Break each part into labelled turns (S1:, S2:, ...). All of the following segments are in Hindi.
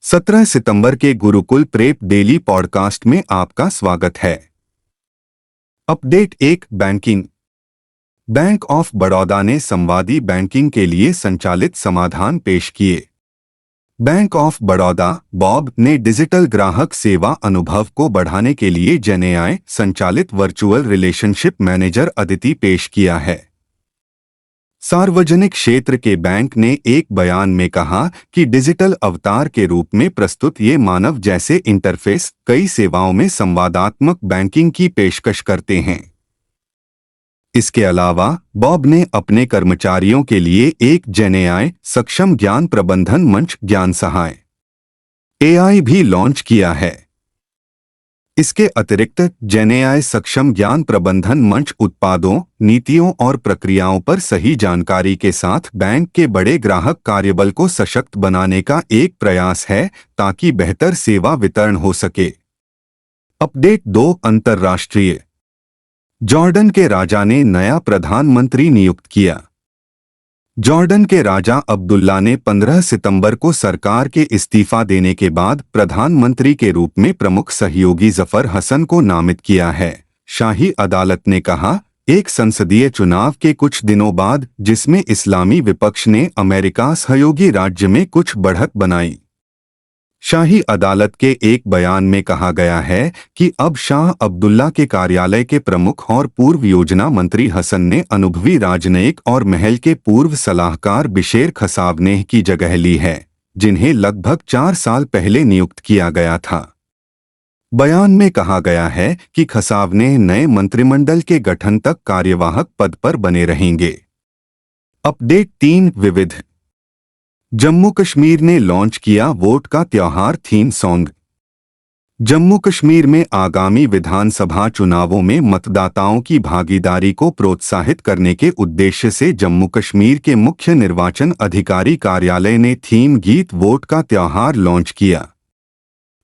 S1: 17 सितंबर के गुरुकुल प्रेप डेली पॉडकास्ट में आपका स्वागत है। अपडेट एक बैंकिंग। बैंक ऑफ बड़ौदा ने संवादी बैंकिंग के लिए संचालित समाधान पेश किए। बैंक ऑफ बड़ौदा बॉब ने डिजिटल ग्राहक सेवा अनुभव को बढ़ाने के लिए जेनएआई संचालित वर्चुअल रिलेशनशिप मैनेजर अदिति पेश किया है। सार्वजनिक क्षेत्र के बैंक ने एक बयान में कहा कि डिजिटल अवतार के रूप में प्रस्तुत ये मानव जैसे इंटरफेस कई सेवाओं में संवादात्मक बैंकिंग की पेशकश करते हैं। इसके अलावा बॉब ने अपने कर्मचारियों के लिए एक जेनएआई सक्षम ज्ञान प्रबंधन मंच ज्ञान सहाय एआई भी लॉन्च किया है। इसके अतिरिक्त जेनएआई सक्षम ज्ञान प्रबंधन मंच उत्पादों, नीतियों और प्रक्रियाओं पर सही जानकारी के साथ बैंक के बड़े ग्राहक कार्यबल को सशक्त बनाने का एक प्रयास है ताकि बेहतर सेवा वितरण हो सके। अपडेट 2 अंतर्राष्ट्रीय। जॉर्डन के राजा ने नया प्रधानमंत्री नियुक्त किया। जॉर्डन के राजा अब्दुल्ला ने 15 सितंबर को सरकार के इस्तीफा देने के बाद प्रधानमंत्री के रूप में प्रमुख सहयोगी जफर हसन को नामित किया है। शाही अदालत ने कहा, एक संसदीय चुनाव के कुछ दिनों बाद जिसमें इस्लामी विपक्ष ने अमेरिका सहयोगी राज्य में कुछ बढ़त बनाई। शाही अदालत के एक बयान में कहा गया है कि अब शाह अब्दुल्ला के कार्यालय के प्रमुख और पूर्व योजना मंत्री हसन ने अनुभवी राजनयिक और महल के पूर्व सलाहकार बिशेर खसावनेह की जगह ली है, जिन्हें लगभग 4 साल पहले नियुक्त किया गया था। बयान में कहा गया है कि खसावनेह नए मंत्रिमंडल के गठन तक कार्यवाहक पद पर बने रहेंगे। अपडेट 3 विविध। जम्मू कश्मीर ने लॉन्च किया वोट का त्योहार थीम सॉन्ग। जम्मू कश्मीर में आगामी विधानसभा चुनावों में मतदाताओं की भागीदारी को प्रोत्साहित करने के उद्देश्य से जम्मू कश्मीर के मुख्य निर्वाचन अधिकारी कार्यालय ने थीम गीत वोट का त्योहार लॉन्च किया।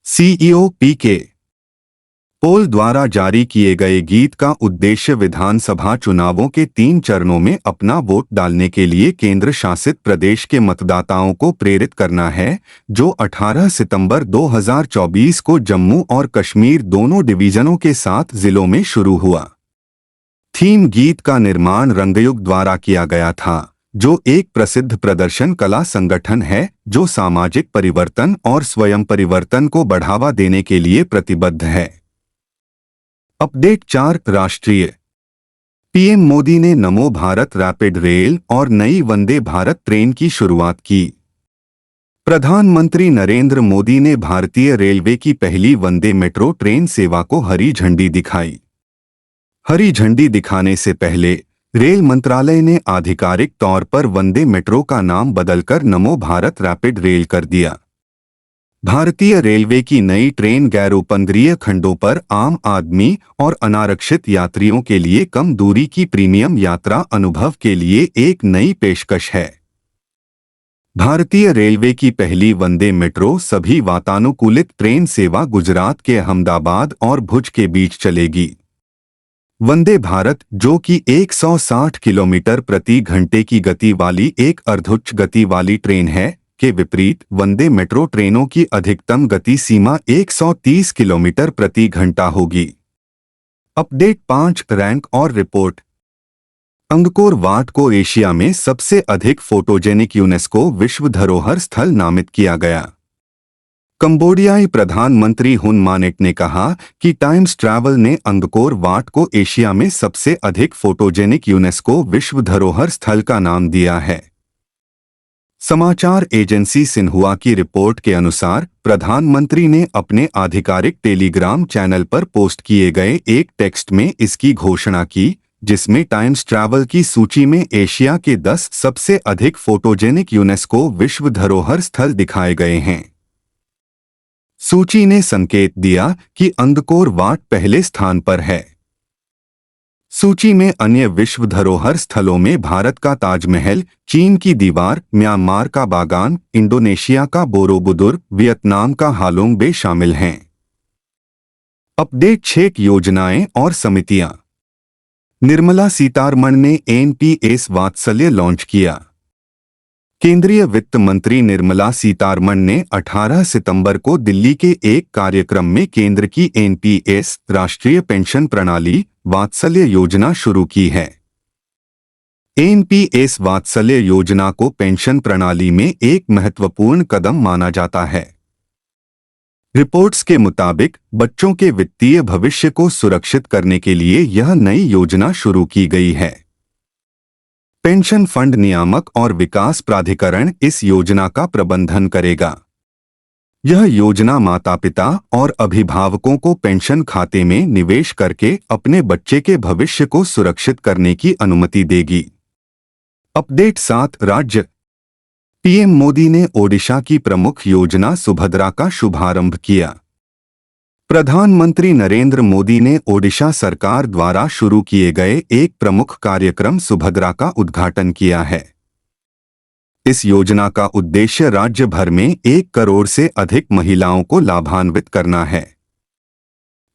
S1: सीईओ पीके पोल द्वारा जारी किए गए गीत का उद्देश्य विधानसभा चुनावों के 3 चरणों में अपना वोट डालने के लिए केंद्र शासित प्रदेश के मतदाताओं को प्रेरित करना है, जो 18 सितंबर 2024 को जम्मू और कश्मीर दोनों डिवीजनों के 7 जिलों में शुरू हुआ। थीम गीत का निर्माण रंगयुग द्वारा किया गया था, जो एक प्रसिद्ध प्रदर्शन कला संगठन है जो सामाजिक परिवर्तन और स्वयं परिवर्तन को बढ़ावा देने के लिए प्रतिबद्ध है। अपडेट 4 राष्ट्रीय। पीएम मोदी ने नमो भारत रैपिड रेल और नई वंदे भारत ट्रेन की शुरुआत की। प्रधानमंत्री नरेंद्र मोदी ने भारतीय रेलवे की पहली वंदे मेट्रो ट्रेन सेवा को हरी झंडी दिखाई। हरी झंडी दिखाने से पहले रेल मंत्रालय ने आधिकारिक तौर पर वंदे मेट्रो का नाम बदलकर नमो भारत रैपिड रेल कर दिया। भारतीय रेलवे की नई ट्रेन गैर उपनगरीय खंडों पर आम आदमी और अनारक्षित यात्रियों के लिए कम दूरी की प्रीमियम यात्रा अनुभव के लिए एक नई पेशकश है। भारतीय रेलवे की पहली वंदे मेट्रो सभी वातानुकूलित ट्रेन सेवा गुजरात के अहमदाबाद और भुज के बीच चलेगी। वंदे भारत, जो कि 160 किलोमीटर प्रति घंटे की गति वाली एक अर्धोच्च गति वाली ट्रेन है, के विपरीत वंदे मेट्रो ट्रेनों की अधिकतम गति सीमा 130 किलोमीटर प्रति घंटा होगी। अपडेट 5 रैंक और रिपोर्ट। अंगकोर वाट को एशिया में सबसे अधिक फोटोजेनिक यूनेस्को विश्व धरोहर स्थल नामित किया गया। कंबोडियाई प्रधानमंत्री हुन मानेट ने कहा कि टाइम्स ट्रैवल ने अंगकोर वाट को एशिया में सबसे अधिक फोटोजेनिक यूनेस्को विश्व धरोहर स्थल का नाम दिया है। समाचार एजेंसी सिन्हुआ की रिपोर्ट के अनुसार प्रधानमंत्री ने अपने आधिकारिक टेलीग्राम चैनल पर पोस्ट किए गए एक टेक्स्ट में इसकी घोषणा की, जिसमें टाइम्स ट्रैवल की सूची में एशिया के 10 सबसे अधिक फोटोजेनिक यूनेस्को विश्व धरोहर स्थल दिखाए गए हैं। सूची ने संकेत दिया कि अंगकोर वाट पहले स्थान पर है। सूची में अन्य विश्व धरोहर स्थलों में भारत का ताजमहल, चीन की दीवार, म्यांमार का बागान, इंडोनेशिया का बोरोबुदुर, वियतनाम का हालोंग बे शामिल हैं। अपडेट 6 योजनाएं और समितियां। निर्मला सीतारमण ने एनपीएस वात्सल्य लॉन्च किया। केंद्रीय वित्त मंत्री निर्मला सीतारमण ने 18 सितंबर को दिल्ली के एक कार्यक्रम में केंद्र की एनपीएस राष्ट्रीय पेंशन प्रणाली वात्सल्य योजना शुरू की है। एनपीएस वात्सल्य योजना को पेंशन प्रणाली में एक महत्वपूर्ण कदम माना जाता है। रिपोर्ट्स के मुताबिक बच्चों के वित्तीय भविष्य को सुरक्षित करने के लिए यह नई योजना शुरू की गई है। पेंशन फंड नियामक और विकास प्राधिकरण इस योजना का प्रबंधन करेगा। यह योजना माता-पिता और अभिभावकों को पेंशन खाते में निवेश करके अपने बच्चे के भविष्य को सुरक्षित करने की अनुमति देगी। अपडेट 7 राज्य। पीएम मोदी ने ओडिशा की प्रमुख योजना सुभद्रा का शुभारंभ किया। प्रधानमंत्री नरेंद्र मोदी ने ओडिशा सरकार द्वारा शुरू किए गए एक प्रमुख कार्यक्रम सुभद्रा का उद्घाटन किया है। इस योजना का उद्देश्य राज्य भर में 1 करोड़ से अधिक महिलाओं को लाभान्वित करना है।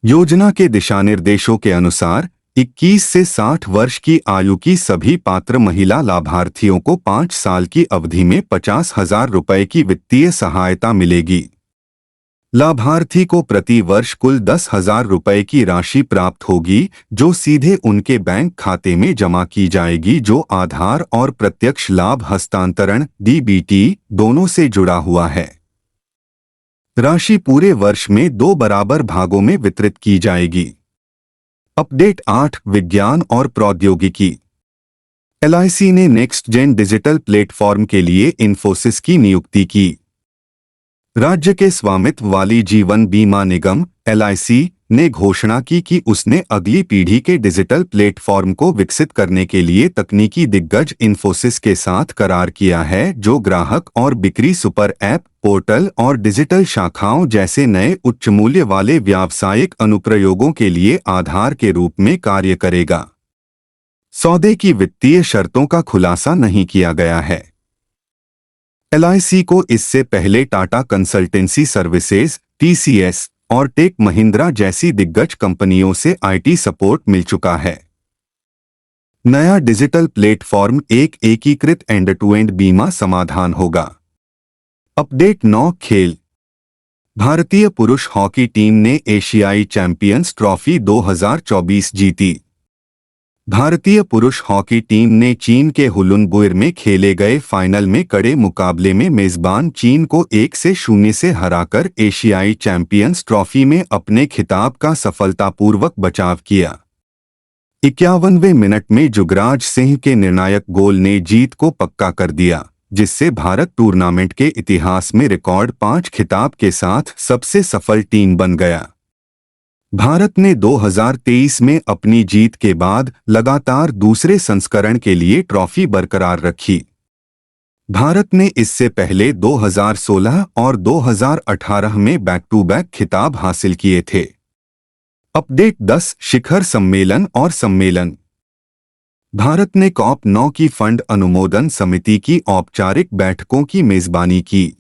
S1: योजना के दिशानिर्देशों के अनुसार 21 से 60 वर्ष की आयु की सभी पात्र महिला लाभार्थियों को 5 साल की अवधि में 50,000 रुपये की वित्तीय सहायता मिलेगी। लाभार्थी को प्रति वर्ष कुल 10,000 रुपये की राशि प्राप्त होगी, जो सीधे उनके बैंक खाते में जमा की जाएगी, जो आधार और प्रत्यक्ष लाभ हस्तांतरण डीबीटी दोनों से जुड़ा हुआ है। राशि पूरे वर्ष में 2 बराबर भागों में वितरित की जाएगी। अपडेट 8 विज्ञान और प्रौद्योगिकी। एलआईसी ने नेक्स्ट जेन डिजिटल प्लेटफॉर्म के लिए इन्फोसिस की नियुक्ति की। राज्य के स्वामित्व वाली जीवन बीमा निगम एलआईसी ने घोषणा की कि उसने अगली पीढ़ी के डिजिटल प्लेटफॉर्म को विकसित करने के लिए तकनीकी दिग्गज इन्फोसिस के साथ करार किया है, जो ग्राहक और बिक्री सुपर ऐप, पोर्टल और डिजिटल शाखाओं जैसे नए उच्च मूल्य वाले व्यावसायिक अनुप्रयोगों के लिए आधार के रूप में कार्य करेगा। सौदे की वित्तीय शर्तों का खुलासा नहीं किया गया है। एलआईसी को इससे पहले टाटा कंसल्टेंसी सर्विसेज टीसीएस और टेक महिंद्रा जैसी दिग्गज कंपनियों से आईटी सपोर्ट मिल चुका है। नया डिजिटल प्लेटफॉर्म एक एकीकृत एंड-टू-एंड बीमा समाधान होगा। अपडेट 9 खेल। भारतीय पुरुष हॉकी टीम ने एशियाई चैंपियंस ट्रॉफी 2024 जीती। भारतीय पुरुष हॉकी टीम ने चीन के हुलुनबुइर में खेले गए फाइनल में कड़े मुकाबले में मेजबान चीन को 1-0 से हराकर एशियाई चैंपियंस ट्रॉफी में अपने खिताब का सफलतापूर्वक बचाव किया। 51वें मिनट में जुगराज सिंह के निर्णायक गोल ने जीत को पक्का कर दिया, जिससे भारत टूर्नामेंट के इतिहास में रिकॉर्ड 5 खिताब के साथ सबसे सफल टीम बन गया। भारत ने 2023 में अपनी जीत के बाद लगातार दूसरे संस्करण के लिए ट्रॉफी बरकरार रखी। भारत ने इससे पहले 2016 और 2018 में बैक टू बैक खिताब हासिल किए थे। अपडेट 10 शिखर सम्मेलन और सम्मेलन। भारत ने COP9 की फंड अनुमोदन समिति की औपचारिक बैठकों की मेजबानी की।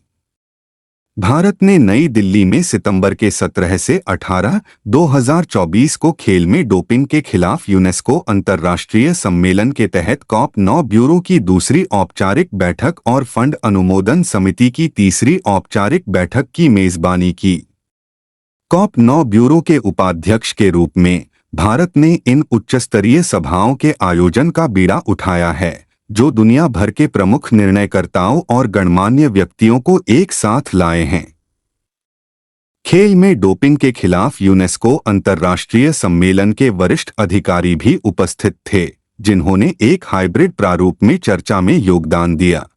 S1: भारत ने नई दिल्ली में सितंबर के 17 से 18, 2024 को खेल में डोपिंग के खिलाफ यूनेस्को अंतर्राष्ट्रीय सम्मेलन के तहत COP9 ब्यूरो की दूसरी औपचारिक बैठक और फंड अनुमोदन समिति की तीसरी औपचारिक बैठक की मेजबानी की। COP9 ब्यूरो के उपाध्यक्ष के रूप में भारत ने इन उच्चस्तरीय सभाओं के आयोजन का बीड़ा उठाया है, जो दुनिया भर के प्रमुख निर्णयकर्ताओं और गणमान्य व्यक्तियों को एक साथ लाए हैं। खेल में डोपिंग के खिलाफ यूनेस्को अंतर्राष्ट्रीय सम्मेलन के वरिष्ठ अधिकारी भी उपस्थित थे, जिन्होंने एक हाइब्रिड प्रारूप में चर्चा में योगदान दिया।